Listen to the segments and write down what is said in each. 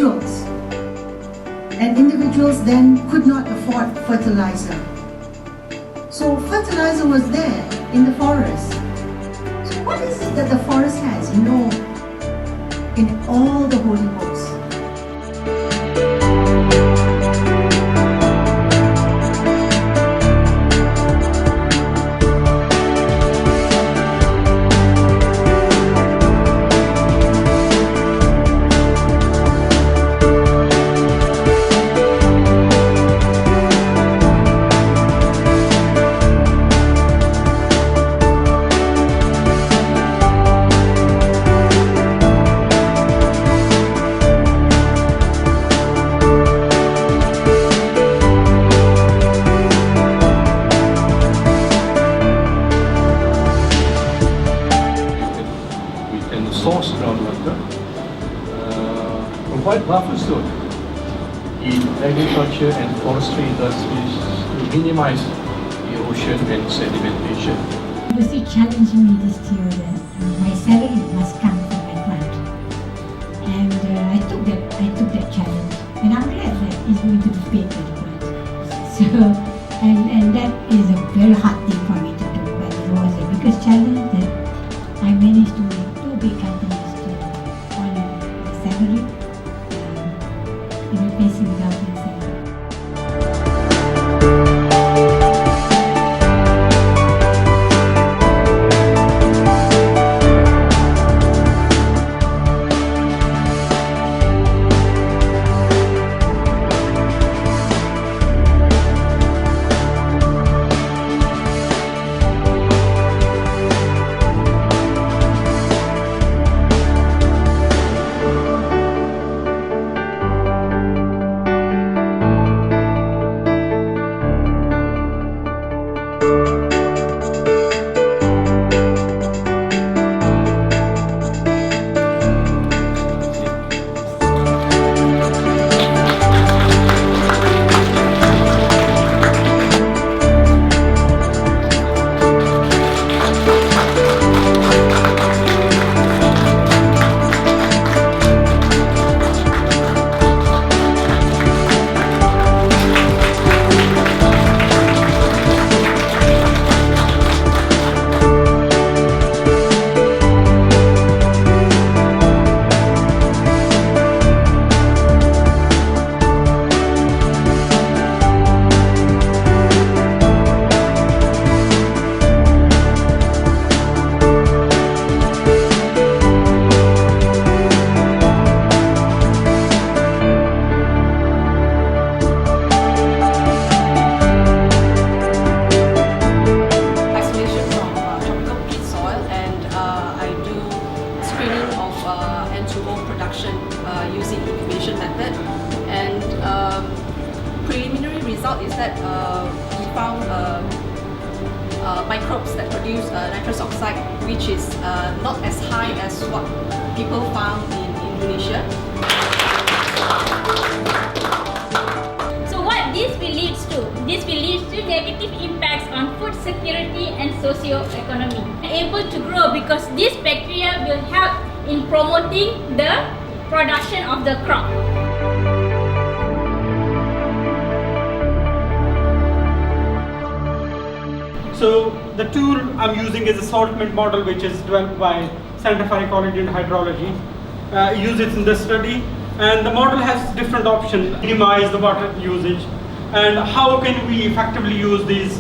individuals. And individuals then could not afford fertilizer. So fertilizer was there in the forest. So what is it that the forest has? You know, in all the holy books. Source groundwater, provide buffer zone in agriculture and forestry industries to minimize erosion and sedimentation. It was challenging me this year that my salary must come from my plant, and I took that challenge, and I'm glad that it's going to be paid by the plant. So, and that is a very hard thing for me to do, but it was the biggest challenge that I managed to make two big companies to honor the salary, replacing the government salary. Using incubation method, and preliminary result is that we found microbes that produce nitrous oxide, which is not as high as what people found in Indonesia. So what this will lead to? This will lead to negative impacts on food security and socio-economy. Able to grow because this bacteria will help in promoting the production of the crop. So the tool I'm using is a saltment model, which is developed by Center for Ecology and Hydrology. Use it in the study, and the model has different options: minimize the water usage, and how can we effectively use these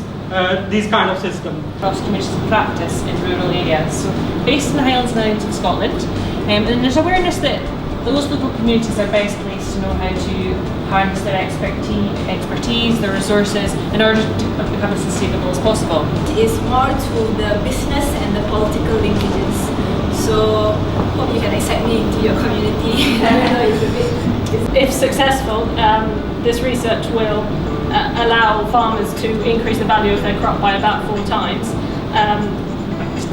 kind of systems. Across communities of practice in rural areas. So based in the Highlands and Islands of Scotland, and there's awareness that those local communities are best placed to know how to harness their expertise, their resources, in order to become as sustainable as possible. It is more to the business and the political linkages. So hope you can accept me into your community. I don't know if successful, this research will allow farmers to increase the value of their crop by about 4 times.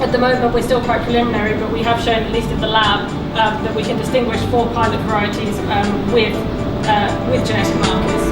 At the moment we're still quite preliminary, but we have shown, at least at the lab, that we can distinguish 4 pilot varieties with genetic markers.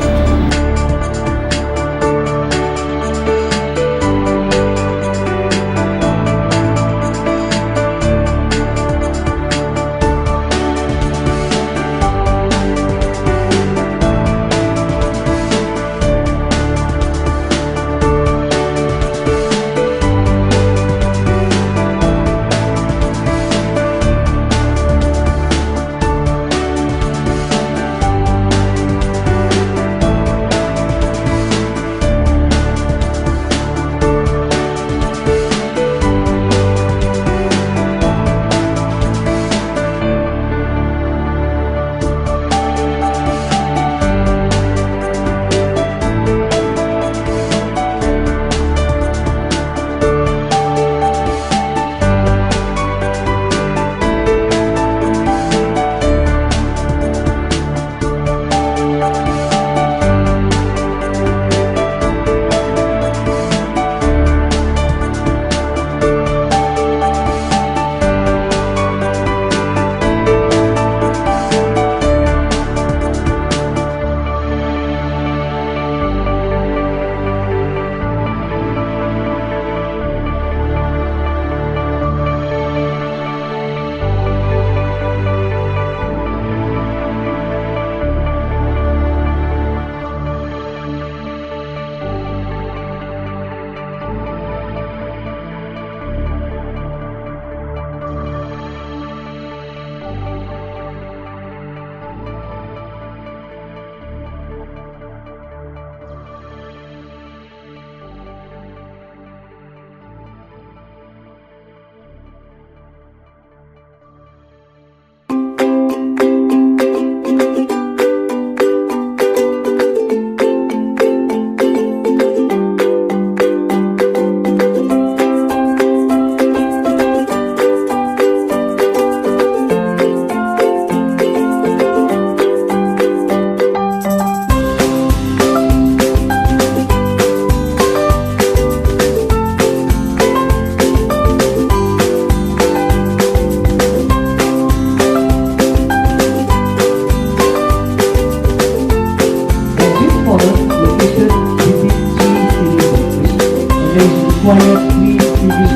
required 3 previous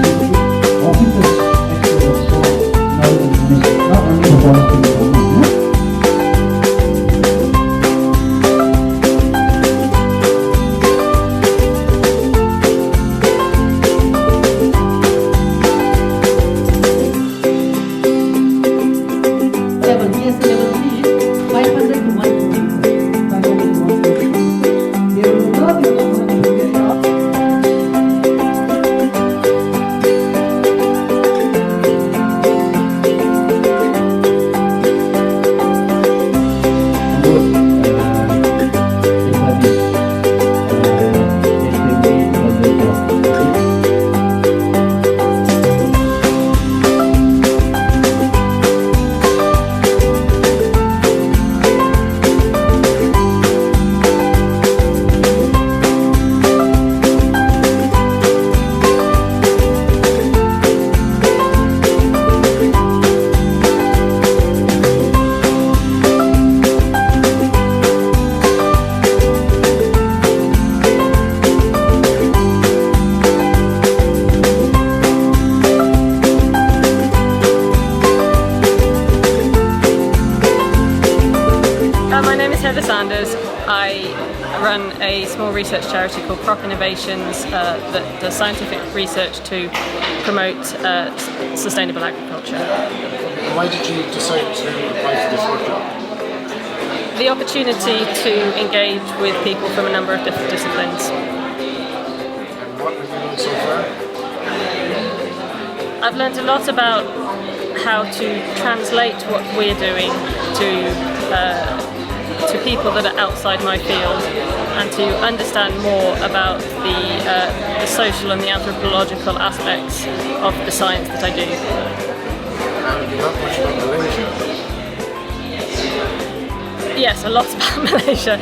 officers actually also now in the ministry, not only the forestry department. Level, yes, level 3, 500 to 140. 500 to 140. They will not be able to carry out. I run a small research charity called Crop Innovations that does scientific research to promote sustainable agriculture. Why did you decide to apply for this workshop? The opportunity to engage with people from a number of different disciplines. And what have you learned so far? I've learned a lot about how to translate what we're doing to people that are outside my field, and to understand more about the social and the anthropological aspects of the science that I do. And you learned much about Malaysia? Yes, a lot about Malaysia,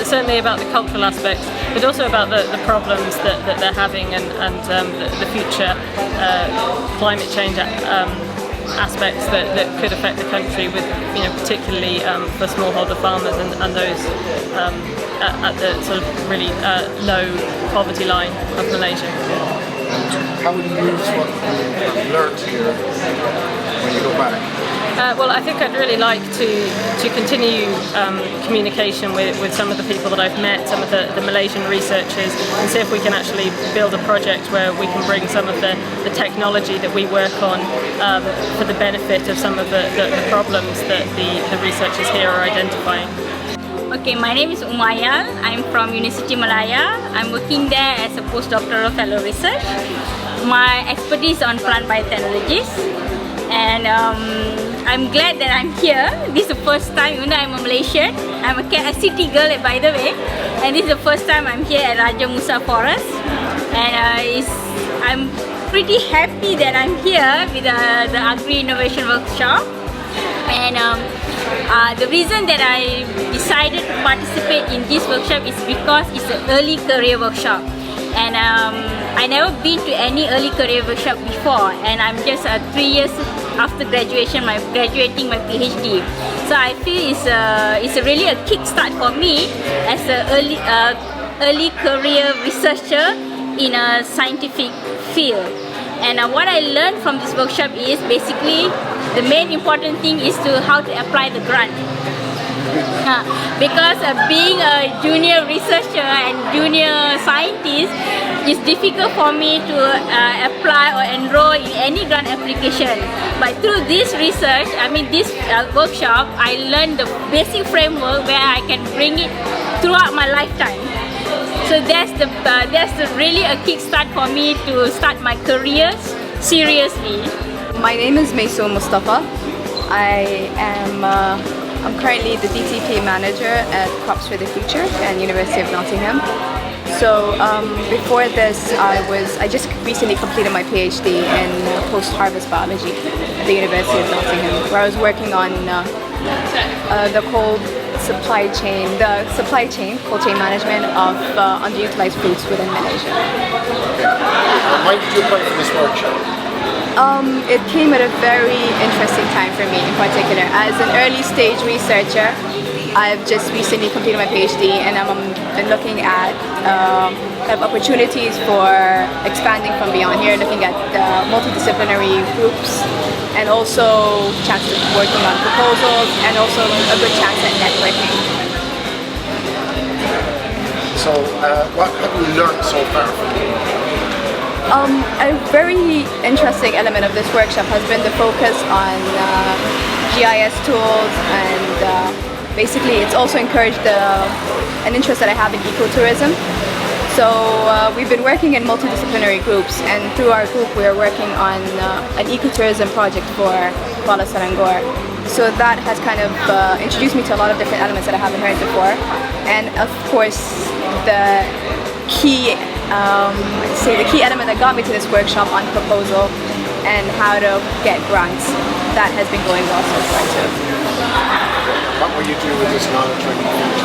certainly about the cultural aspects, but also about the problems that they're having, and the future climate change aspects that could affect the country, with particularly for smallholder farmers and those at the sort of really low poverty line of Malaysia. And how would you use what you learned here when you go back? Well, I think I'd really like to continue communication with some of the people that I've met, some of the Malaysian researchers, and see if we can actually build a project where we can bring some of the technology that we work on for the benefit of some of the problems that the researchers here are identifying. Okay, my name is Umayal. I'm from University Malaya. I'm working there as a postdoctoral fellow research. My expertise is on plant biotechnologies, and I'm glad that I'm here. This is the first time, even though I'm a Malaysian. I'm a city girl, by the way, and this is the first time I'm here at Raja Musa Forest, and I'm pretty happy that I'm here with the Agri Innovation Workshop. And the reason that I decided to participate in this workshop is because it's an early career workshop, and I never been to any early career workshop before, and I'm just 3 years after graduating my PhD. So I feel it's really a kickstart for me as an early career researcher in a scientific field. And what I learned from this workshop is basically the main important thing is how to apply the grant. Because being a junior researcher and junior scientist, it's difficult for me to apply or enroll in any grant application. But through this research, this workshop, I learned the basic framework where I can bring it throughout my lifetime. So that's really a kickstart for me to start my career seriously. My name is Maiso Mustafa. I'm currently the DTP manager at Crops for the Future at University of Nottingham. So before this, I just recently completed my PhD in post-harvest biology at the University of Nottingham, where I was working on the cold supply chain cold chain management of underutilized fruits within Malaysia. Why did you apply for this workshop? It came at a very interesting time for me in particular. As an early stage researcher, I've just recently completed my PhD, and I'm been looking at kind of opportunities for expanding from beyond here, looking at multidisciplinary groups, and also chance of working on proposals, and also a good chance at networking. So, what have you learned so far from it? A very interesting element of this workshop has been the focus on GIS tools, and basically it's also encouraged an interest that I have in ecotourism. So we've been working in multidisciplinary groups, and through our group we are working on an ecotourism project for Kuala Selangor. So that has kind of introduced me to a lot of different elements that I haven't heard before. And of course the key element that got me to this workshop on proposal and how to get grants, that has been going well so far too. What will you do with this knowledge when you finish?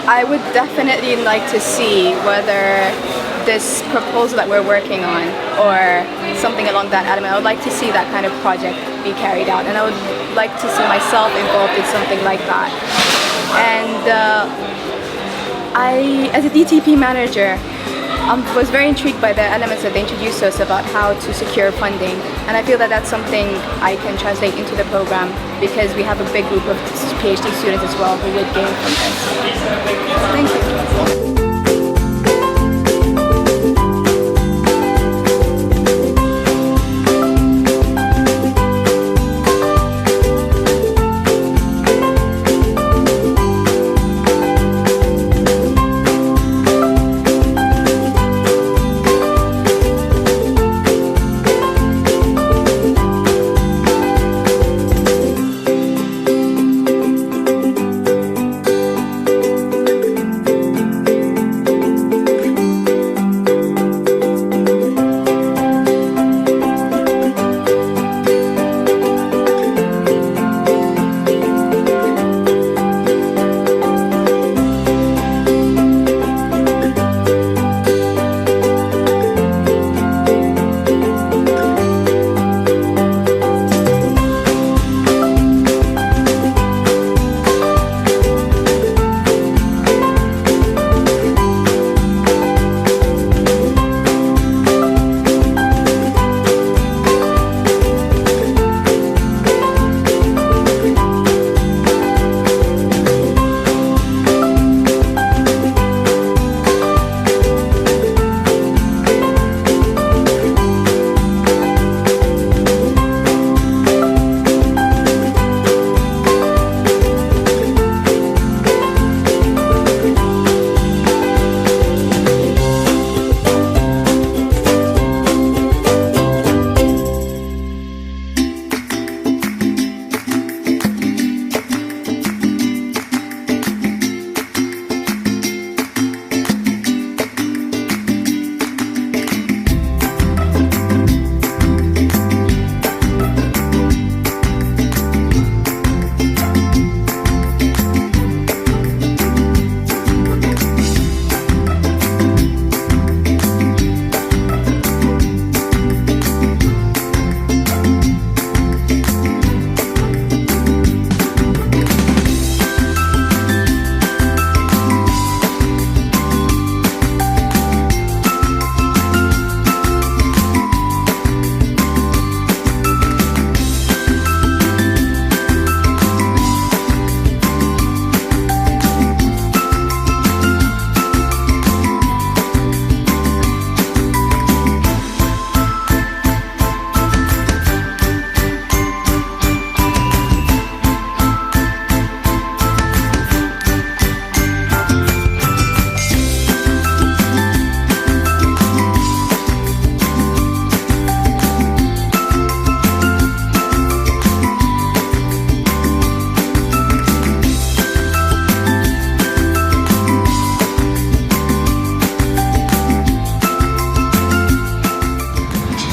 I would definitely like to see whether this proposal that we're working on, or something along that element, I would like to see that kind of project be carried out, and I would like to see myself involved in something like that. And I, as a DTP manager, was very intrigued by the elements that they introduced to us about how to secure funding, and I feel that that's something I can translate into the program, because we have a big group of PhD students as well who would gain from this. Thank you.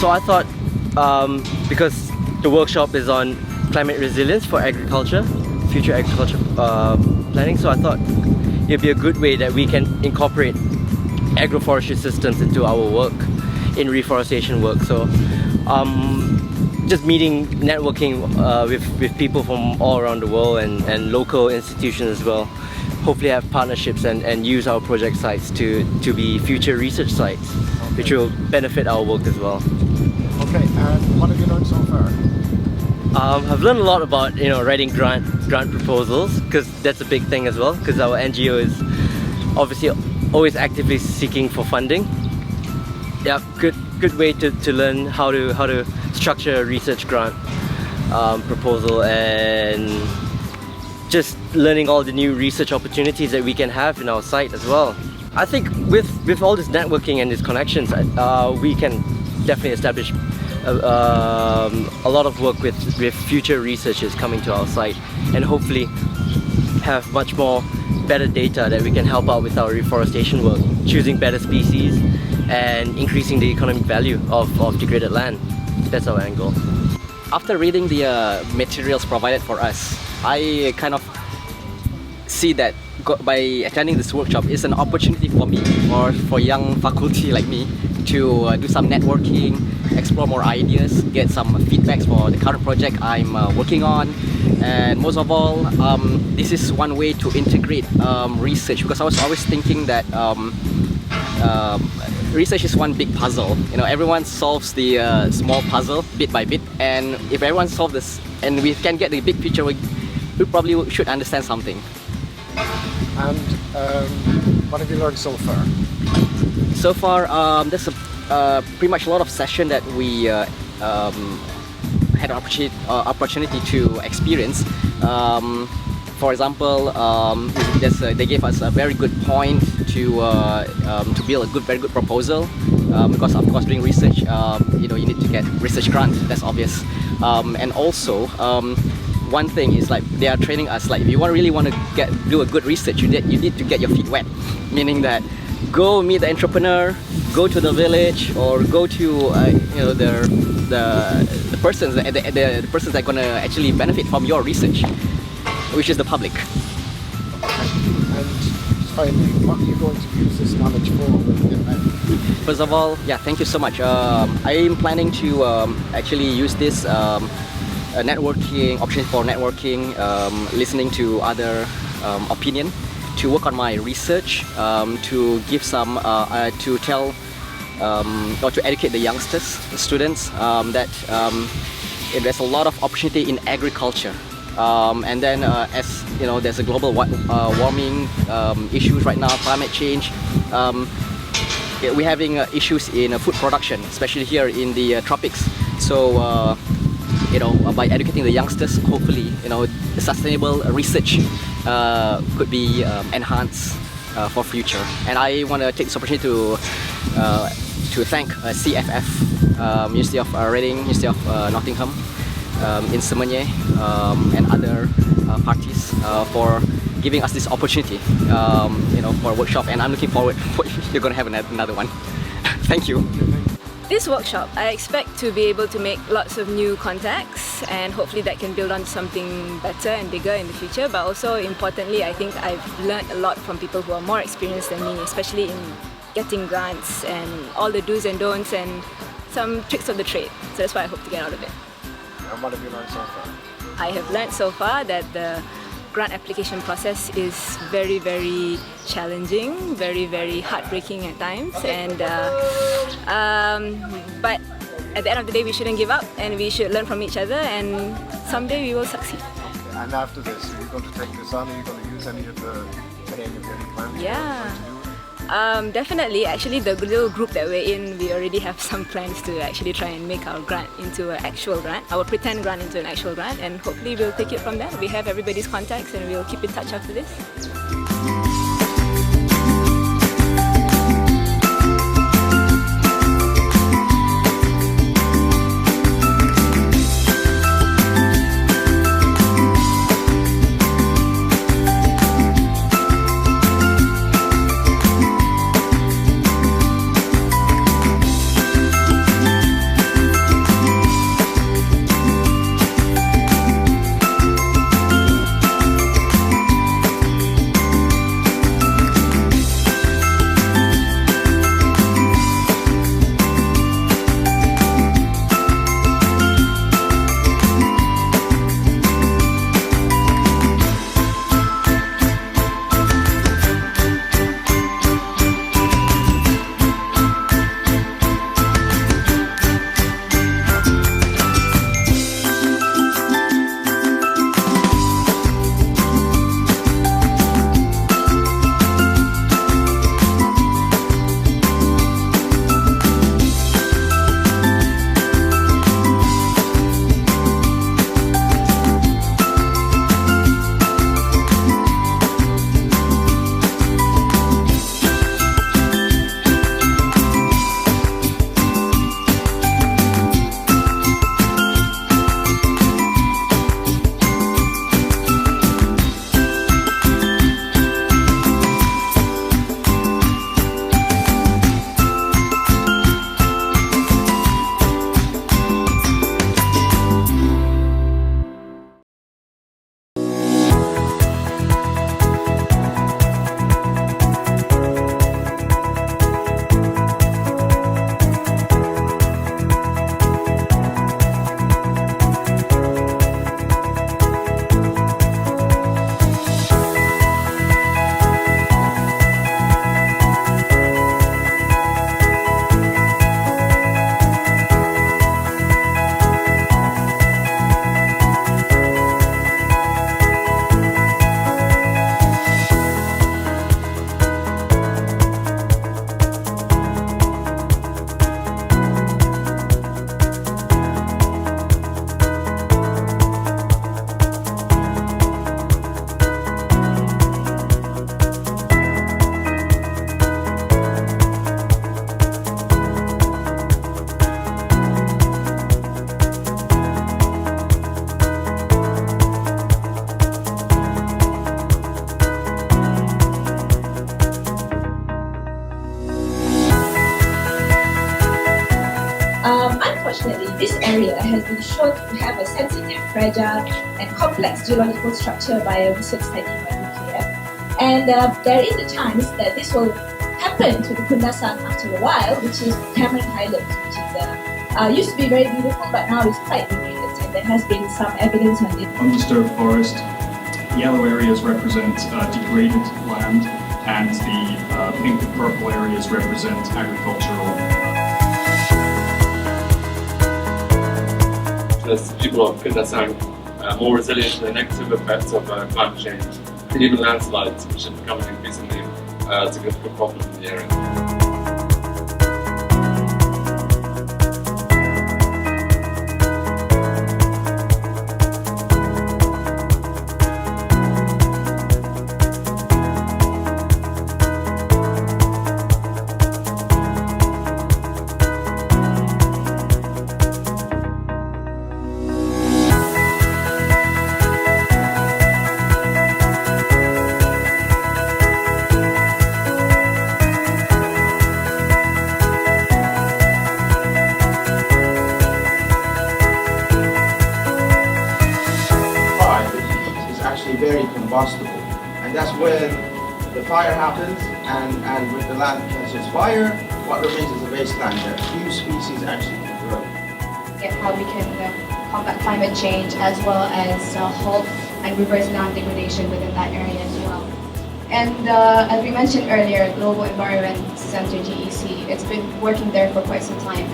So I thought, because the workshop is on climate resilience for agriculture, future agriculture planning, so I thought it'd be a good way that we can incorporate agroforestry systems into our work, in reforestation work. So just meeting, networking with people from all around the world, and local institutions as well, hopefully have partnerships and use our project sites to be future research sites, which will benefit our work as well. Okay, and what have you learned so far? I've learned a lot about writing grant proposals, because that's a big thing as well, because our NGO is obviously always actively seeking for funding. Yeah, good way to learn how to structure a research grant proposal, and just learning all the new research opportunities that we can have in our site as well. I think with all this networking and these connections, we can definitely establish a lot of work with future researchers coming to our site, and hopefully have much more better data that we can help out with our reforestation work, choosing better species and increasing the economic value of degraded land. That's our end goal. After reading the materials provided for us, I kind of see that by attending this workshop is an opportunity for me, or for young faculty like me, to do some networking, explore more ideas, get some feedbacks for the current project I'm working on, and most of all, this is one way to integrate research, because I was always thinking that research is one big puzzle. Everyone solves the small puzzle bit by bit, and if everyone solves this and we can get the big picture, we probably should understand something. And what have you learned so far? So far, there's pretty much a lot of session that we had an opportunity to experience. For example, they gave us a very good point to build a very good proposal. Because of course, doing research, you need to get research grant. That's obvious. And also, one thing is like they are training us, like if you really want to do a good research, you need to get your feet wet, meaning that go meet the entrepreneur, go to the village, or go to the persons that are going to actually benefit from your research, which is the public. And finally, what are you going to use this knowledge for with Iman? First of all, thank you so much. I am planning to actually use this networking option for networking, listening to other opinion, to work on my research, to give some, to tell or to educate the youngsters, the students, that there's a lot of opportunity in agriculture. And then as there's a global warming issues right now, climate change. We're having issues in food production, especially here in the tropics. So by educating the youngsters, hopefully the sustainable research could be enhanced for future. And I want to take this opportunity to thank CFF, University of Reading, University of Nottingham, in Semenye, and other parties for giving us this opportunity, for a workshop. And I'm looking forward you're going to have another one. Thank you. This workshop, I expect to be able to make lots of new contacts, and hopefully that can build on something better and bigger in the future. But also importantly, I think I've learned a lot from people who are more experienced than me, especially in getting grants and all the do's and don'ts and some tricks of the trade. So that's what I hope to get out of it. And what have you learned so far? I have learned so far that the grant application process is very, very challenging, very, very heartbreaking at times, and but at the end of the day, we shouldn't give up, and we should learn from each other, and someday we will succeed. Okay. And after this, are you going to take this on? Are you going to use any of the plans? Yeah. Definitely. Actually, the little group that we're in, we already have some plans to actually try and make our grant into an actual grant, our pretend grant into an actual grant, and hopefully we'll take it from there. We have everybody's contacts and we'll keep in touch after this. unfortunately, this area has been shown to have a sensitive, fragile, and complex geological structure by a research study by UKF. And there is a chance that this will happen to the Kundasan after a while, which is Cameron Highlands, which is used to be very beautiful, but now is quite degraded, and there has been some evidence on it. Undisturbed forest, yellow areas represent degraded land, and the pink and purple areas represent agricultural. The people of Kundasan are more resilient to the negative effects of climate change, and even landslides, which are becoming increasingly a significant problem in the area. Very combustible, and that's when the fire happens, and when the land catches fire, what remains is a wasteland that few species actually can grow. How we can combat climate change as well as halt and reverse land degradation within that area as well. And as we mentioned earlier, Global Environment Center GEC, it's been working there for quite some time.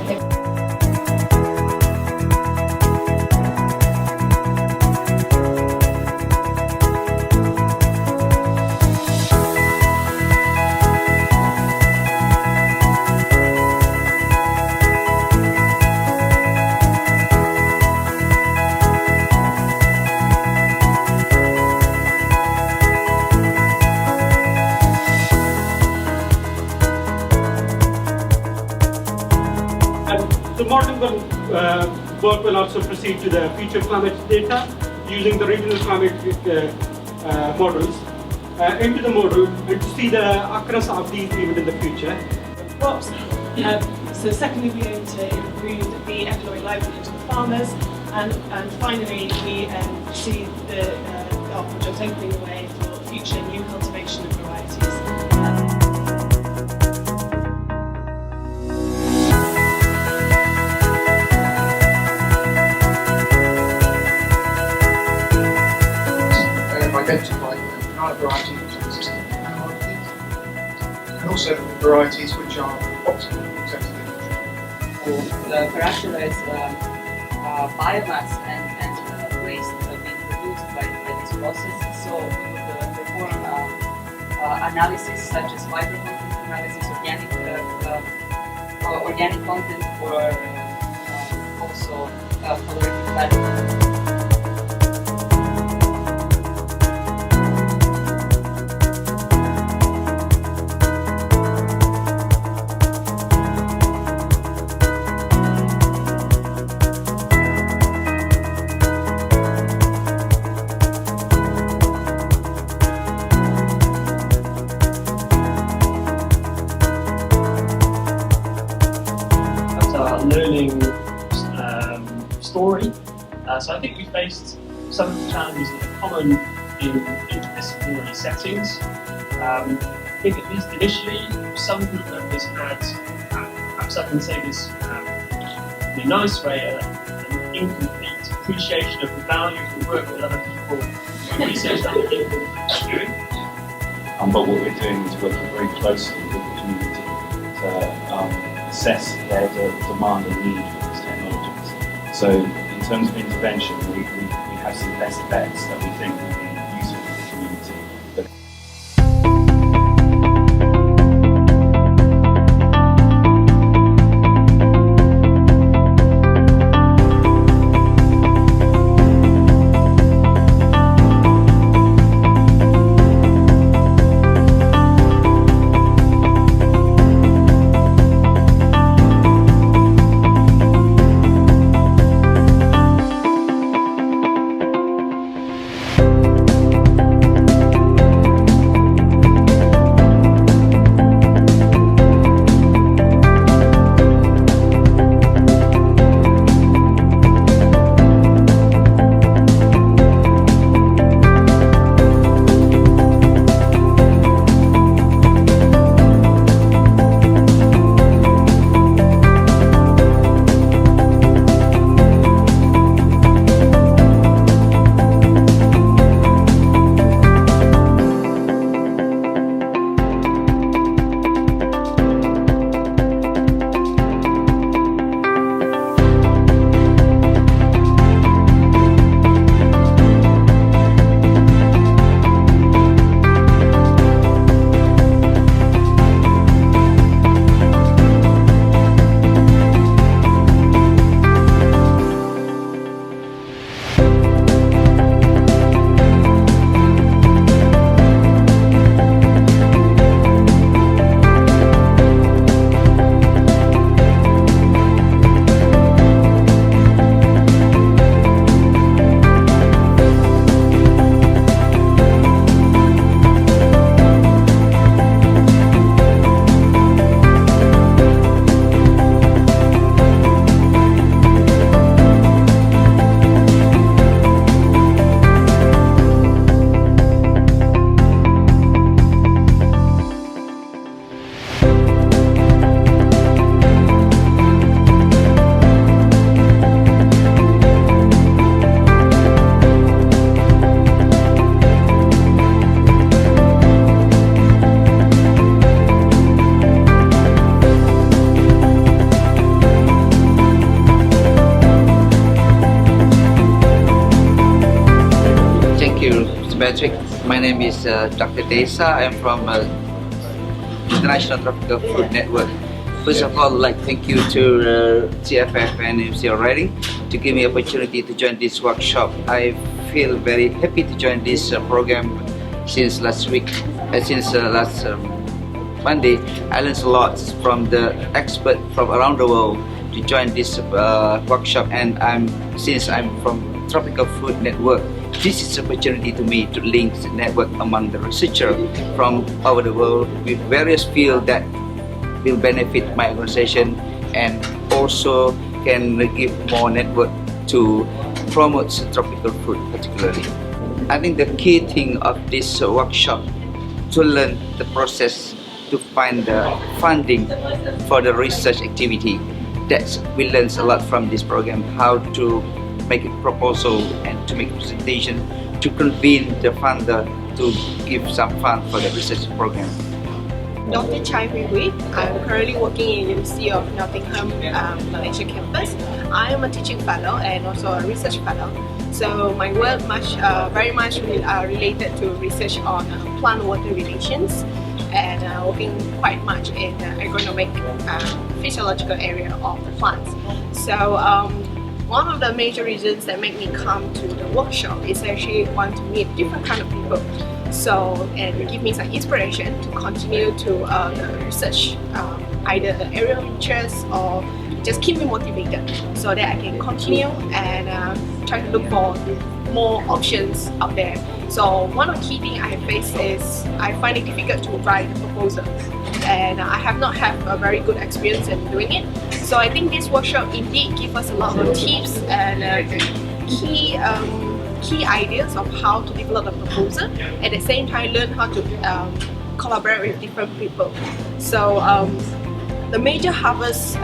The model work will also proceed to the future climate data using the regional climate models into the model and to see the occurrence of these even in the future. Crops. So secondly, we aim to improve the economic livelihood of the farmers, and finally we see our project opening the way for future new cultivation of varieties. Identify the kind of varieties which are resistant to animal disease, and also varieties which are optimal in terms of the characterize biomass and waste being produced by this process. So we would perform analysis such as fiber content analysis, organic content, or also calorific value. Learning story. So I think we faced some of the challenges that are common in interdisciplinary settings. I think at least initially, some group members had, perhaps I can say this in a nice way, an incomplete appreciation of the value of the work that other people, research that other people are doing. But what we're doing is working very closely with the community to assess their demand and need for these technologies. So in terms of intervention, we have some best bets that we think will be useful for the community. Patrick. My name is Dr. Desa. I'm from International Tropical Food Network. First of all, I'd like to thank you to CFF and UNIVERSITY already to give me opportunity to join this workshop. I feel very happy to join this program since last week, last Monday. I learned a lot from the experts from around the world to join this workshop, and since I'm from Tropical Food Network, this is an opportunity to me to link the network among the researchers from over the world with various fields that will benefit my organization, and also can give more network to promote tropical food particularly. I think the key thing of this workshop to learn the process to find the funding for the research activity. We learned a lot from this program, how to make a proposal and to make a presentation to convince the funder to give some fund for the research program. Dr. Chai Hui. I'm currently working in University of Nottingham, Malaysia campus. I am a teaching fellow and also a research fellow. So my work very much related to research on plant-water relations, and working quite much in the agronomic physiological area of the plants. So one of the major reasons that make me come to the workshop is actually want to meet different kind of people. So, and give me some inspiration to continue to the research, either the area of interest or just keep me motivated so that I can continue and try to look for more options out there. So one of the key things I have faced is I find it difficult to write a proposal, and I have not had a very good experience in doing it. So I think this workshop indeed gives us a lot of tips and key ideas of how to develop a proposal. At the same time, learn how to collaborate with different people. So the major harvest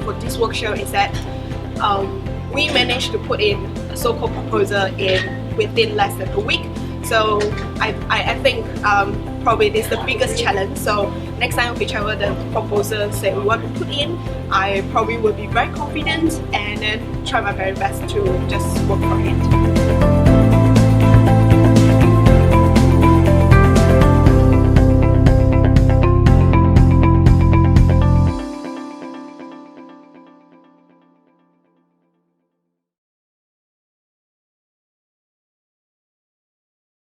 for this workshop is that we managed to put in a so-called proposal within less than a week. So I think probably this is the biggest challenge. So next time whichever the proposal say we want to put in, I probably will be very confident and then try my very best to just work for it.